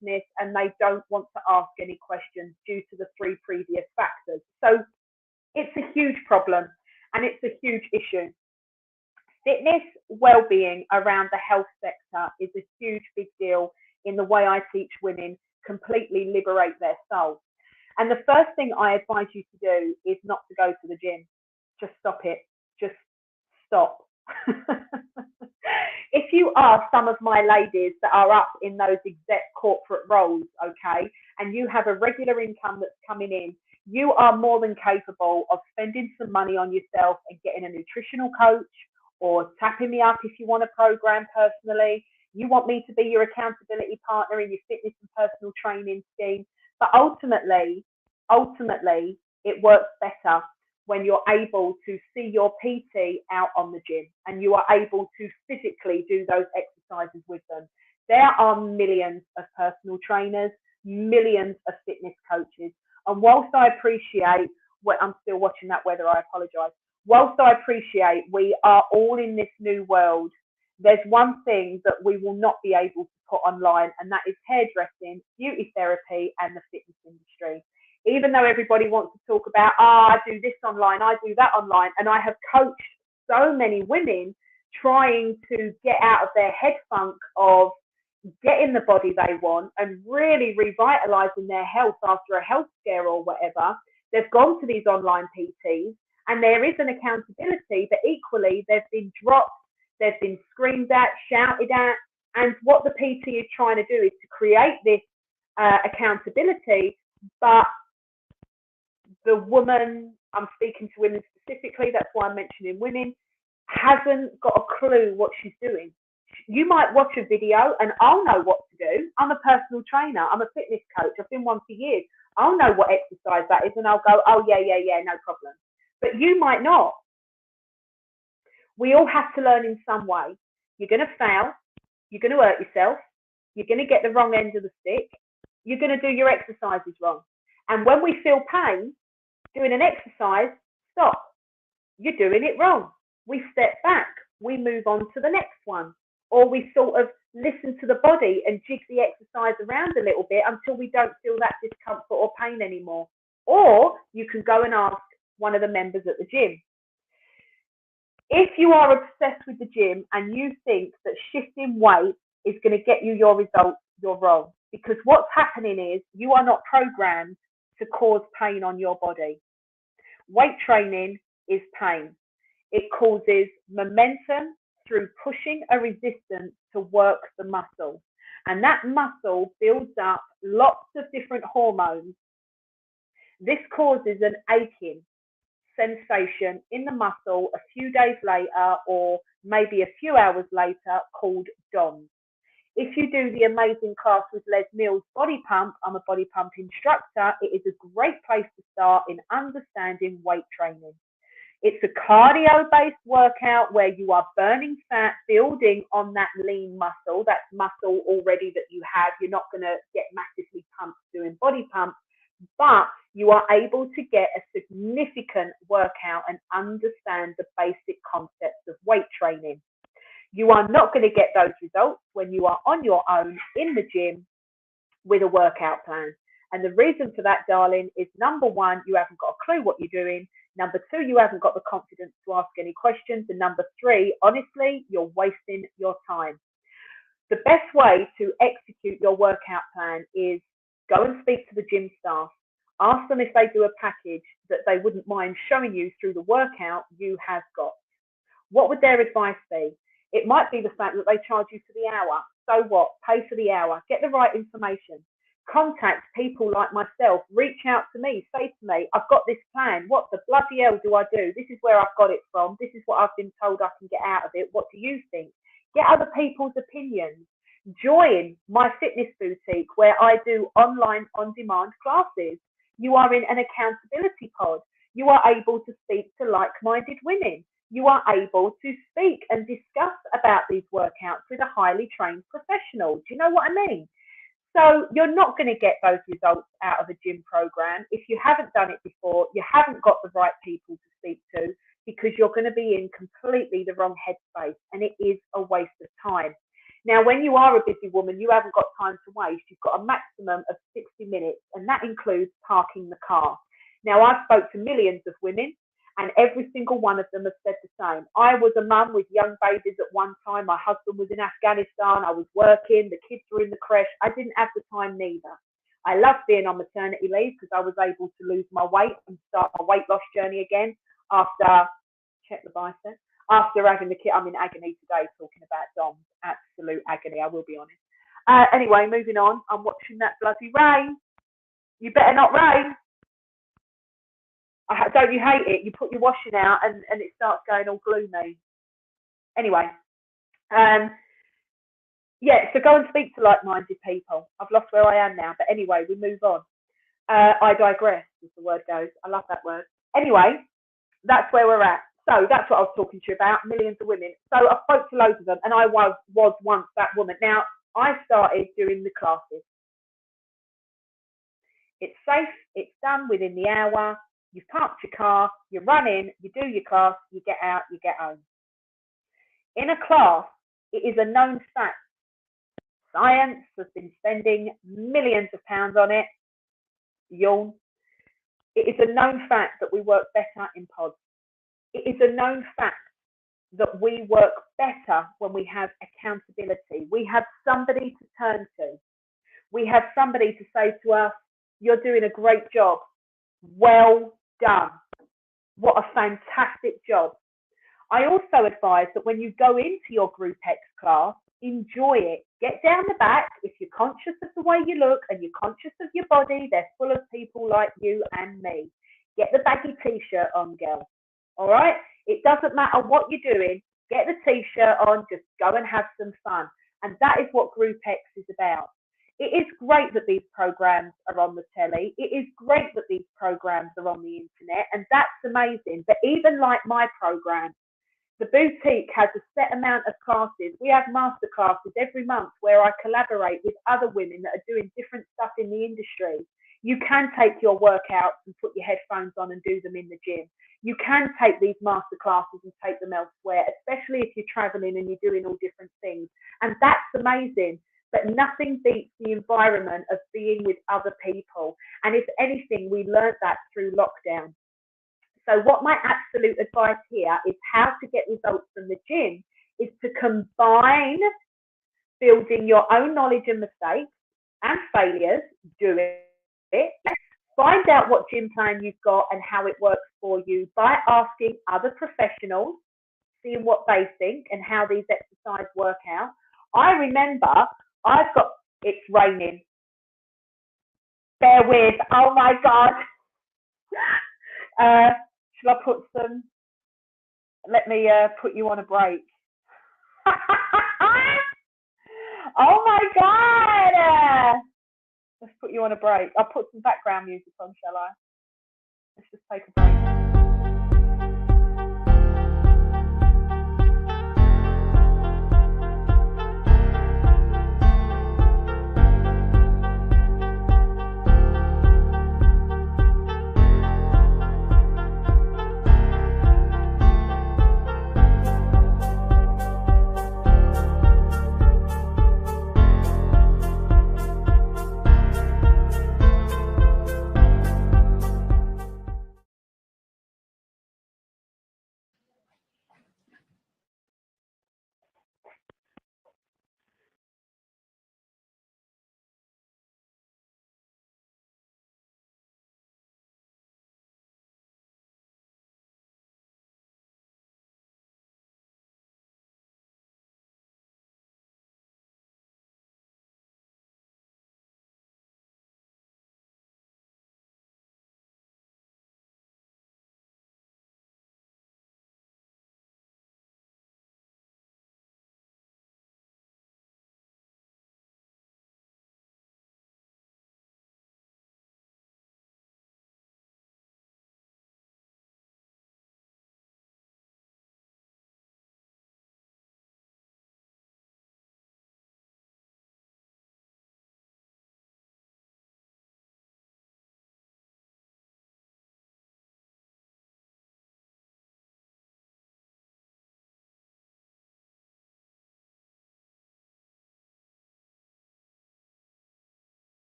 business and they don't want to ask any questions due to the three previous factors. So it's a huge problem and it's a huge issue. Fitness well-being around the health sector is a huge big deal in the way I teach women completely liberate their soul. And the first thing I advise you to do is not to go to the gym. Just stop it. Just stop. If you are some of my ladies that are up in those exec corporate roles, okay, and you have a regular income that's coming in, you are more than capable of spending some money on yourself and getting a nutritional coach or tapping me up if you want a program personally. You want me to be your accountability partner in your fitness and personal training scheme. But ultimately, it works better when you're able to see your PT out on the gym and you are able to physically do those exercises with them. There are millions of personal trainers, millions of fitness coaches. And whilst I appreciate, I'm still watching that weather, I apologise. Whilst I appreciate we are all in this new world, there's one thing that we will not be able to put online, and that is hairdressing, beauty therapy, and the fitness industry. Even though everybody wants to talk about, I do this online, I do that online, and I have coached so many women trying to get out of their head funk of getting the body they want and really revitalizing their health after a health scare or whatever. They've gone to these online PTs and there is an accountability, but equally they've been dropped, they've been screamed at, shouted at, and what the PT is trying to do is to create this accountability, but the woman, I'm speaking to women specifically, that's why I'm mentioning women, hasn't got a clue what she's doing. You might watch a video and I'll know what to do. I'm a personal trainer. I'm a fitness coach. I've been one for years. I'll know what exercise that is and I'll go, oh, yeah, no problem. But you might not. We all have to learn in some way. You're going to fail. You're going to hurt yourself. You're going to get the wrong end of the stick. You're going to do your exercises wrong. And when we feel pain doing an exercise, stop. You're doing it wrong. We step back. We move on to the next one. Or we sort of listen to the body and jig the exercise around a little bit until we don't feel that discomfort or pain anymore. Or you can go and ask one of the members at the gym. If you are obsessed with the gym and you think that shifting weight is going to get you your results, you're wrong. Because what's happening is you are not programmed to cause pain on your body. Weight training is pain. It causes momentum through pushing a resistance to work the muscle. And that muscle builds up lots of different hormones. This causes an aching sensation in the muscle a few days later or maybe a few hours later called DOMS. If you do the amazing class with Les Mills Body Pump, I'm a body pump instructor, it is a great place to start in understanding weight training. It's a cardio-based workout where you are burning fat, building on that lean muscle. That's muscle already that you have. You're not going to get massively pumped doing body pumps, but you are able to get a significant workout and understand the basic concepts of weight training. You are not going to get those results when you are on your own in the gym with a workout plan. And the reason for that, darling, is number one, you haven't got a clue what you're doing. Number two, you haven't got the confidence to ask any questions. And number three, honestly, you're wasting your time. The best way to execute your workout plan is go and speak to the gym staff. Ask them if they do a package that they wouldn't mind showing you through the workout you have got. What would their advice be? It might be the fact that they charge you for the hour. So what? Pay for the hour. Get the right information. Contact people like myself. Reach out to me. Say to me, I've got this plan. What the bloody hell do I do? This is where I've got it from. This is what I've been told I can get out of it. What do you think? Get other people's opinions. Join my fitness boutique where I do online on-demand classes. You are in an accountability pod. You are able to speak to like-minded women. You are able to speak and discuss about these workouts with a highly trained professional. Do you know what I mean? So you're not going to get those results out of a gym program if you haven't done it before, you haven't got the right people to speak to, because you're going to be in completely the wrong headspace and it is a waste of time. Now, when you are a busy woman, you haven't got time to waste. You've got a maximum of 60 minutes, and that includes parking the car. Now, I've spoke to millions of women, and every single one of them has said the same. I was a mum with young babies at one time. My husband was in Afghanistan. I was working. The kids were in the creche. I didn't have the time neither. I loved being on maternity leave because I was able to lose my weight and start my weight loss journey again after, check the bicep, after having the kid. I'm in agony today talking about Dom's absolute agony, I will be honest. Anyway, moving on. I'm watching that bloody rain. You better not rain. Don't you hate it? You put your washing out and it starts going all gloomy. Anyway, yeah, so go and speak to like-minded people. I've lost where I am now, but anyway, we move on. I digress, as the word goes. I love that word. Anyway, that's where we're at. So that's what I was talking to you about, millions of women. So I spoke to loads of them, and I was once that woman. Now, I started doing the classes. It's safe, it's done within the hour. You've parked your car, you run in, you do your class, you get out, you get home. In a class, it is a known fact. Science has been spending millions of pounds on it. Yawn. It is a known fact that we work better in pods. It is a known fact that we work better when we have accountability. We have somebody to turn to. We have somebody to say to us, you're doing a great job. Well done. What a fantastic job. I also advise that when you go into your Group X class, enjoy it. Get down the back. If you're conscious of the way you look and you're conscious of your body, they're full of people like you and me. Get the baggy t-shirt on, girl. All right? It doesn't matter what you're doing. Get the t-shirt on. Just go and have some fun. And that is what Group X is about. It is great that these programs are on the telly. It is great that these programs are on the internet, and that's amazing. But even like my program, the boutique has a set amount of classes. We have master classes every month where I collaborate with other women that are doing different stuff in the industry. You can take your workouts and put your headphones on and do them in the gym. You can take these master classes and take them elsewhere, especially if you're traveling and you're doing all different things. And that's amazing. But nothing beats the environment of being with other people. And if anything, we learned that through lockdown. So what my absolute advice here is how to get results from the gym is to combine building your own knowledge and mistakes and failures, do it, find out what gym plan you've got and how it works for you by asking other professionals, seeing what they think and how these exercises work out. I remember it's raining. Bear with, oh my God. Shall I put some, let me put you on a break. Oh my God. Let's put you on a break. I'll put some background music on, shall I? Let's just take a break.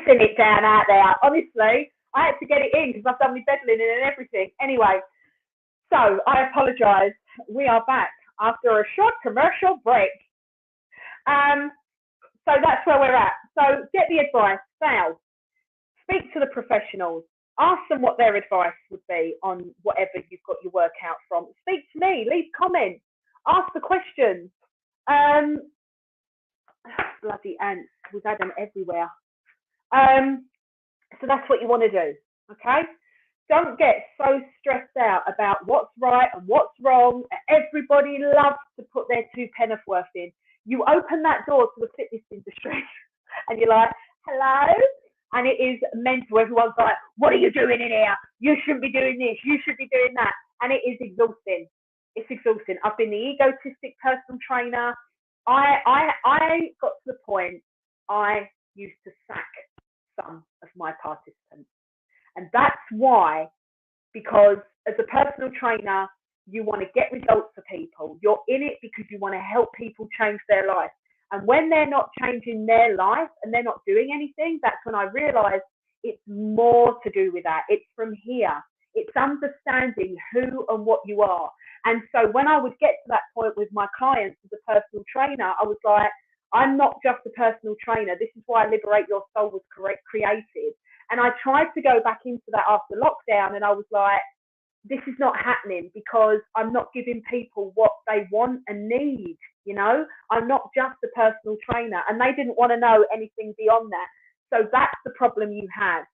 pissing it down out there. Honestly, I had to get it in because I've done my bed linen and everything. Anyway, so I apologise. We are back after a short commercial break. So that's where we're at. So get the advice. Sal, speak to the professionals. Ask them what their advice would be on whatever you've got your workout from. Speak to me. Leave comments. Ask the questions. Bloody ants. We've had them everywhere. So that's what you want to do. Okay? Don't get so stressed out about what's right and what's wrong. Everybody loves to put their 2 pence worth in. You open that door to the fitness industry and you're like, hello? And it is mental. Everyone's like, what are you doing in here? You shouldn't be doing this. You should be doing that. And it is exhausting. It's exhausting. I've been the egotistic personal trainer. I got to the point I used to sack some of my participants. And that's why, because as a personal trainer, you want to get results for people. You're in it because you want to help people change their life. And when they're not changing their life and they're not doing anything, that's when I realized it's more to do with that. It's from here. It's understanding who and what you are. And so when I would get to that point with my clients as a personal trainer, I was like, I'm not just a personal trainer. This is why Liberate Your Soul was created. And I tried to go back into that after lockdown, and I was like, this is not happening because I'm not giving people what they want and need. You know, I'm not just a personal trainer, and they didn't want to know anything beyond that. So that's the problem you have.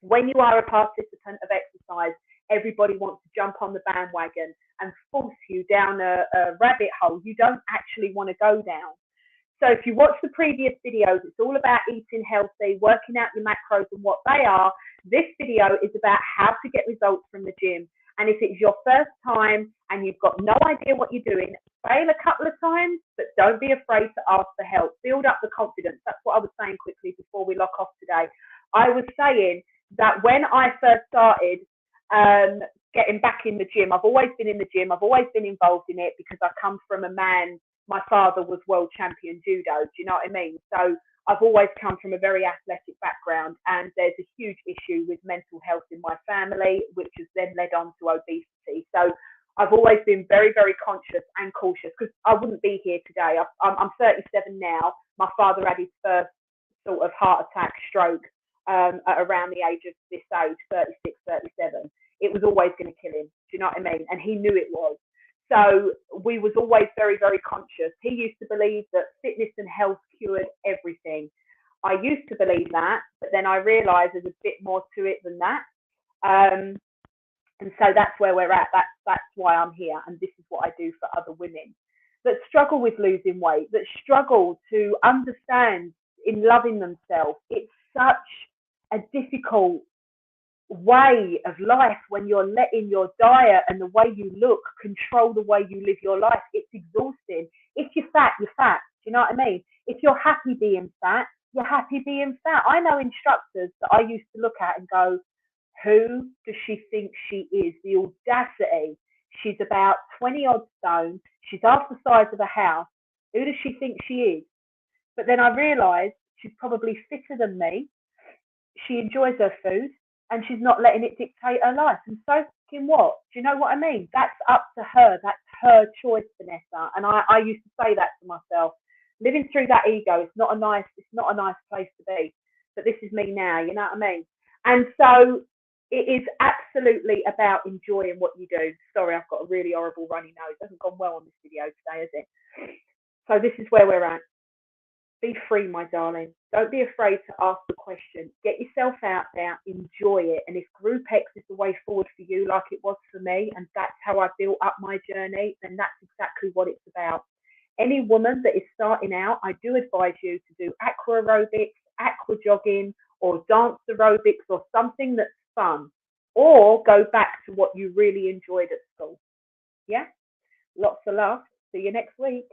When you are a participant of exercise, everybody wants to jump on the bandwagon and force you down a rabbit hole you don't actually want to go down. So if you watch the previous videos, it's all about eating healthy, working out your macros and what they are. This video is about how to get results from the gym. And if it's your first time and you've got no idea what you're doing, fail a couple of times, but don't be afraid to ask for help. Build up the confidence. That's what I was saying quickly before we lock off today. I was saying that when I first started getting back in the gym, I've always been in the gym. I've always been involved in it because I come from a man. My father was world champion judo. Do you know what I mean? So I've always come from a very athletic background, and there's a huge issue with mental health in my family, which has then led on to obesity. So I've always been very, very conscious and cautious because I wouldn't be here today. I'm 37 now. My father had his first sort of heart attack, stroke at around the age of this age, 36, 37. It was always going to kill him. Do you know what I mean? And he knew it was. So we was always very, very conscious. He used to believe that fitness and health cured everything. I used to believe that, but then I realised there's a bit more to it than that. And so that's where we're at. That's why I'm here. And this is what I do for other women that struggle with losing weight, that struggle to understand in loving themselves. It's such a difficult way of life when you're letting your diet and the way you look control the way you live your life. It's exhausting. If you're fat, you're fat. Do you know what I mean? If you're happy being fat, you're happy being fat. I know instructors that I used to look at and go, who does she think she is? The audacity. She's about 20 odd stone. She's half the size of a house. Who does she think she is? But then I realised she's probably fitter than me. She enjoys her food. And she's not letting it dictate her life. And so fucking what? Do you know what I mean? That's up to her. That's her choice, Vanessa. And I used to say that to myself. Living through that ego, it's not a nice place to be. But this is me now, you know what I mean? And so it is absolutely about enjoying what you do. Sorry, I've got a really horrible runny nose. It hasn't gone well on this video today, has it? So this is where we're at. Be free, my darling. Don't be afraid to ask the question. Get yourself out there, enjoy it. And if Group X is the way forward for you, like it was for me, and that's how I built up my journey, then that's exactly what it's about. Any woman that is starting out, I do advise you to do aqua aerobics, aqua jogging, or dance aerobics, or something that's fun. Or go back to what you really enjoyed at school. Yeah? Lots of love. See you next week.